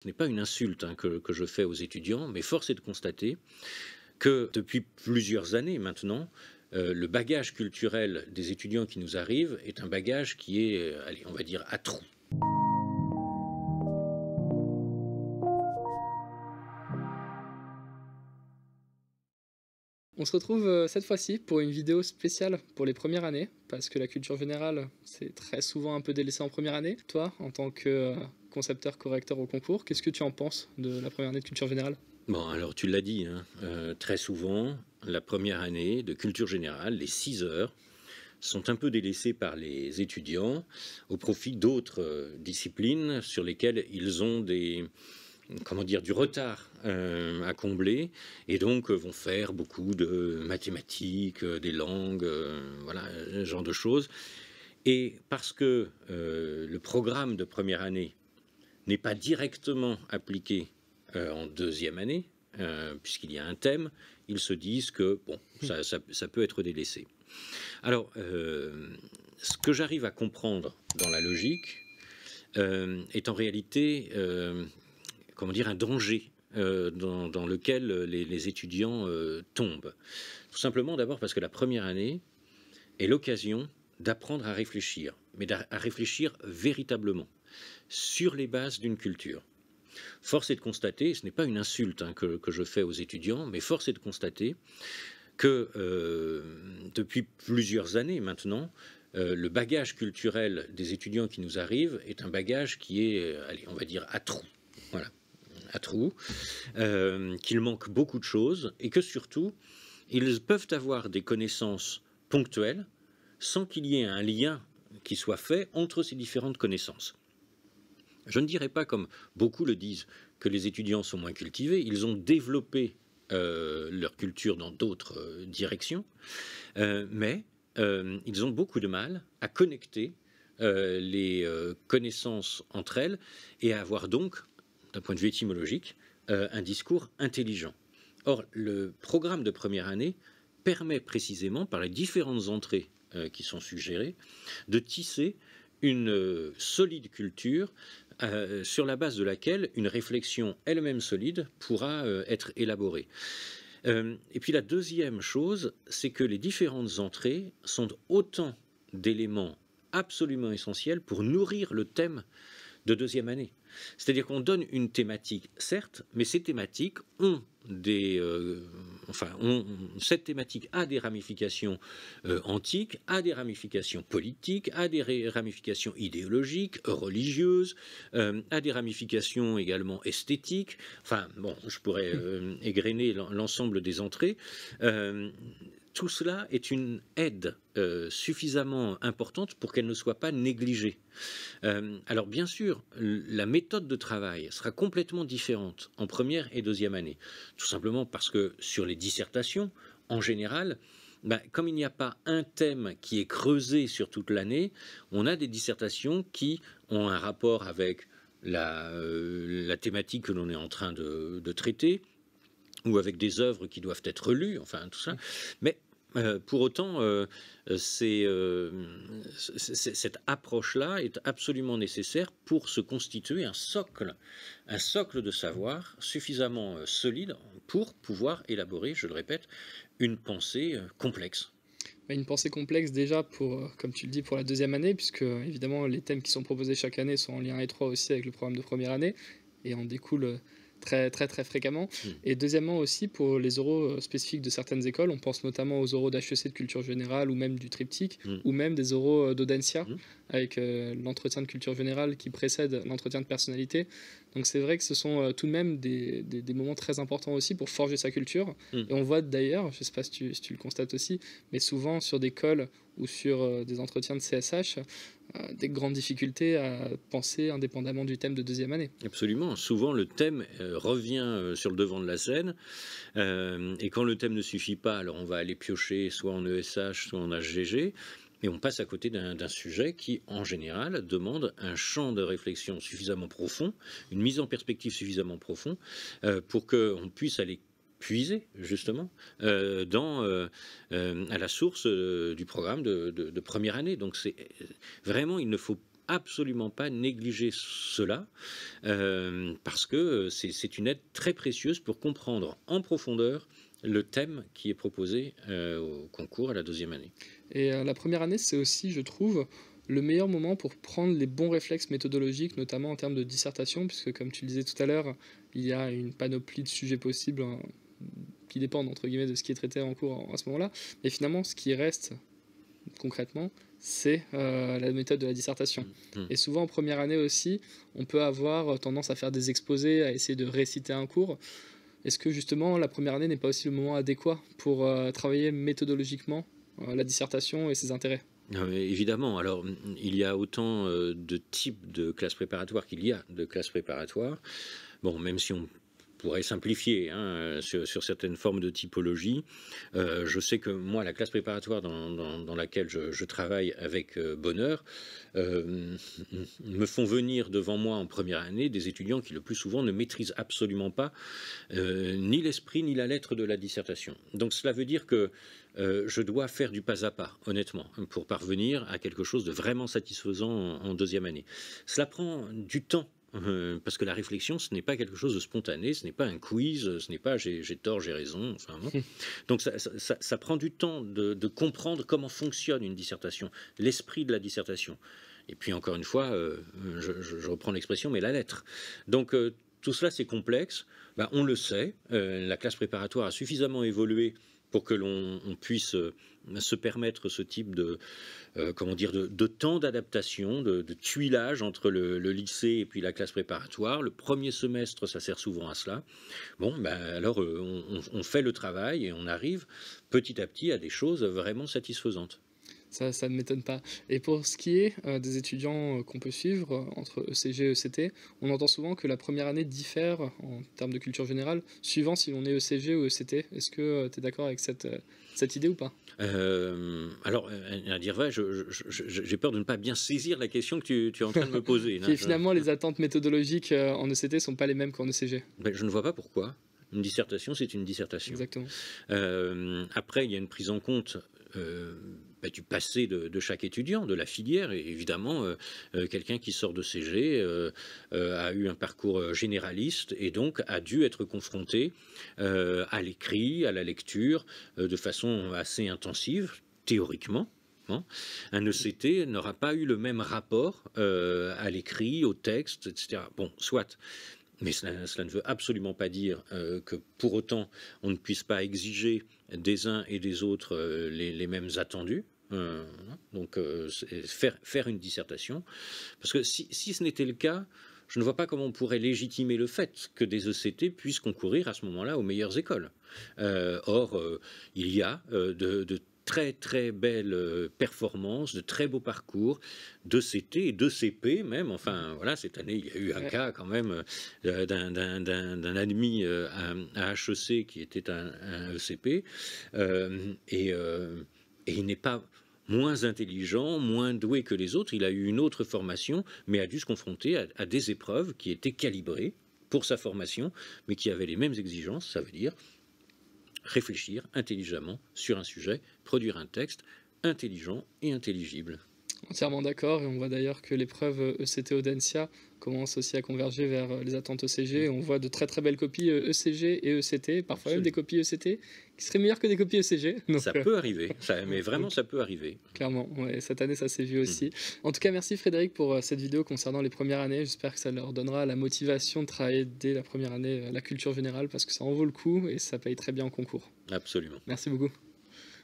Ce n'est pas une insulte que je fais aux étudiants, mais force est de constater que depuis plusieurs années maintenant, le bagage culturel des étudiants qui nous arrivent est un bagage qui est, allez, on va dire, à trous. On se retrouve cette fois-ci pour une vidéo spéciale pour les premières années, parce que la culture générale, c'est très souvent un peu délaissé en première année. Toi, en tant que concepteur correcteur au concours, qu'est-ce que tu en penses de la première année de culture générale? Bon, alors tu l'as dit, hein, très souvent, la première année de culture générale, les 6 heures, sont un peu délaissées par les étudiants au profit d'autres disciplines sur lesquelles ils ont comment dire, du retard à combler, et donc vont faire beaucoup de mathématiques, des langues, voilà, ce genre de choses. Et parce que le programme de première année n'est pas directement appliqué en deuxième année, puisqu'il y a un thème, ils se disent que bon, ça peut être délaissé. Alors, ce que j'arrive à comprendre dans la logique est en réalité, comment dire, un danger dans lequel les étudiants tombent. Tout simplement d'abord parce que la première année est l'occasion d'apprendre à réfléchir, mais à réfléchir véritablement sur les bases d'une culture. Force est de constater, ce n'est pas une insulte que je fais aux étudiants, mais force est de constater que depuis plusieurs années maintenant, le bagage culturel des étudiants qui nous arrivent est un bagage qui est, allez, on va dire, à trous. Voilà, à trous, qu'il manque beaucoup de choses et que surtout, ils peuvent avoir des connaissances ponctuelles sans qu'il y ait un lien qui soit fait entre ces différentes connaissances. Je ne dirais pas, comme beaucoup le disent, que les étudiants sont moins cultivés. Ils ont développé leur culture dans d'autres directions, mais ils ont beaucoup de mal à connecter les connaissances entre elles et à avoir donc, d'un point de vue étymologique, un discours intelligent. Or, le programme de première année permet précisément, par les différentes entrées qui sont suggérées, de tisser une solide culture sur la base de laquelle une réflexion elle-même solide pourra être élaborée. Et puis la deuxième chose, c'est que les différentes entrées sont autant d'éléments absolument essentiels pour nourrir le thème de deuxième année. C'est-à-dire qu'on donne une thématique, certes, mais ces thématiques ont cette thématique a des ramifications antiques, a des ramifications politiques, a des ramifications idéologiques, religieuses, a des ramifications également esthétiques. Enfin, bon, je pourrais égrener l'ensemble des entrées. Tout cela est une aide suffisamment importante pour qu'elle ne soit pas négligée. Alors bien sûr, la méthode de travail sera complètement différente en première et deuxième année, tout simplement parce que sur les dissertations, en général, comme il n'y a pas un thème qui est creusé sur toute l'année, on a des dissertations qui ont un rapport avec la thématique que l'on est en train de traiter, ou avec des œuvres qui doivent être lues, enfin tout ça. Mais pour autant, cette approche-là est absolument nécessaire pour se constituer un socle de savoir suffisamment solide pour pouvoir élaborer, je le répète, une pensée complexe. Une pensée complexe déjà pour, comme tu le dis, pour la deuxième année, puisque évidemment les thèmes qui sont proposés chaque année sont en lien étroit aussi avec le programme de première année et en découlent très très très fréquemment. Et deuxièmement aussi pour les oraux spécifiques de certaines écoles, on pense notamment aux oraux d'HEC de culture générale ou même du triptyque, ou même des oraux d'Audencia avec l'entretien de culture générale qui précède l'entretien de personnalité. Donc c'est vrai que ce sont tout de même des moments très importants aussi pour forger sa culture. Et on voit d'ailleurs, je ne sais pas si tu le constates aussi, mais souvent sur des cols ou sur des entretiens de CSH, des grandes difficultés à penser indépendamment du thème de deuxième année. Absolument. Souvent, le thème revient sur le devant de la scène. Et quand le thème ne suffit pas, alors on va aller piocher soit en ESH, soit en HGG. Et on passe à côté d'un sujet qui, en général, demande un champ de réflexion suffisamment profond, une mise en perspective suffisamment profonde, pour qu'on puisse aller puiser, justement, à la source du programme de première année. Donc, vraiment, il ne faut absolument pas négliger cela, parce que c'est une aide très précieuse pour comprendre en profondeur le thème qui est proposé au concours à la deuxième année. Et la première année, c'est aussi, je trouve, le meilleur moment pour prendre les bons réflexes méthodologiques, notamment en termes de dissertation, puisque comme tu le disais tout à l'heure, il y a une panoplie de sujets possibles, hein, qui dépendent entre guillemets de ce qui est traité en cours à ce moment-là. Mais finalement, ce qui reste concrètement, c'est la méthode de la dissertation. Et souvent en première année aussi, on peut avoir tendance à faire des exposés, à essayer de réciter un cours. Est-ce que justement la première année n'est pas aussi le moment adéquat pour travailler méthodologiquement la dissertation et ses intérêts? Ah, mais évidemment, alors il y a autant de types de classes préparatoires qu'il y a de classes préparatoires. Bon, même si on pourrait simplifier sur certaines formes de typologie. Je sais que moi, la classe préparatoire dans laquelle je travaille avec bonheur, me font venir devant moi en première année des étudiants qui le plus souvent ne maîtrisent absolument pas ni l'esprit ni la lettre de la dissertation. Donc cela veut dire que je dois faire du pas à pas, honnêtement, pour parvenir à quelque chose de vraiment satisfaisant en deuxième année. Cela prend du temps. Parce que la réflexion, ce n'est pas quelque chose de spontané, ce n'est pas un quiz, ce n'est pas j'ai tort, j'ai raison. Enfin, non. Donc ça prend du temps de comprendre comment fonctionne une dissertation, l'esprit de la dissertation. Et puis encore une fois, je reprends l'expression, mais la lettre. Donc tout cela, c'est complexe. Ben, on le sait, la classe préparatoire a suffisamment évolué pour que l'on puisse se permettre ce type de, de temps d'adaptation, de tuilage entre le lycée et puis la classe préparatoire. Le premier semestre, ça sert souvent à cela. Bon, ben alors on fait le travail et on arrive petit à petit à des choses vraiment satisfaisantes. Ça ne m'étonne pas. Et pour ce qui est des étudiants qu'on peut suivre entre ECG et ECT, on entend souvent que la première année diffère en termes de culture générale, suivant si l'on est ECG ou ECT. Est-ce que tu es d'accord avec cette idée ou pas? Alors, à dire vrai, j'ai peur de ne pas bien saisir la question que tu es en train de me poser. Et finalement, les attentes méthodologiques en ECT ne sont pas les mêmes qu'en ECG. Ben, je ne vois pas pourquoi. Une dissertation, c'est une dissertation. Exactement. Après, il y a une prise en compte du passé de chaque étudiant, de la filière. Et évidemment, quelqu'un qui sort de CG a eu un parcours généraliste et donc a dû être confronté à l'écrit, à la lecture, de façon assez intensive, théoriquement. Un ECT n'aura pas eu le même rapport à l'écrit, au texte, etc. Bon, soit. Mais cela ne veut absolument pas dire que pour autant on ne puisse pas exiger des uns et des autres les mêmes attendus. Donc faire une dissertation. Parce que si ce n'était le cas, je ne vois pas comment on pourrait légitimer le fait que des ECT puissent concourir à ce moment-là aux meilleures écoles. Or, il y a de très très belles performances, de très beaux parcours, d'ECT et d'ECP même. Enfin, voilà, cette année, il y a eu un cas quand même d'un admis à HEC qui était un ECP. Et il n'est pas moins intelligent, moins doué que les autres. Il a eu une autre formation, mais a dû se confronter à des épreuves qui étaient calibrées pour sa formation, mais qui avaient les mêmes exigences, ça veut dire réfléchir intelligemment sur un sujet, produire un texte intelligent et intelligible. Entièrement d'accord, et on voit d'ailleurs que l'épreuve ECT Audencia commence aussi à converger vers les attentes ECG. On voit de très très belles copies ECG et ECT, parfois même des copies ECT qui seraient meilleures que des copies ECG. Donc, ça peut arriver, mais vraiment ça peut arriver. Clairement, ouais, cette année ça s'est vu aussi. En tout cas, merci Frédéric pour cette vidéo concernant les premières années. J'espère que ça leur donnera la motivation de travailler dès la première année la culture générale, parce que ça en vaut le coup et ça paye très bien en concours. Absolument. Merci beaucoup.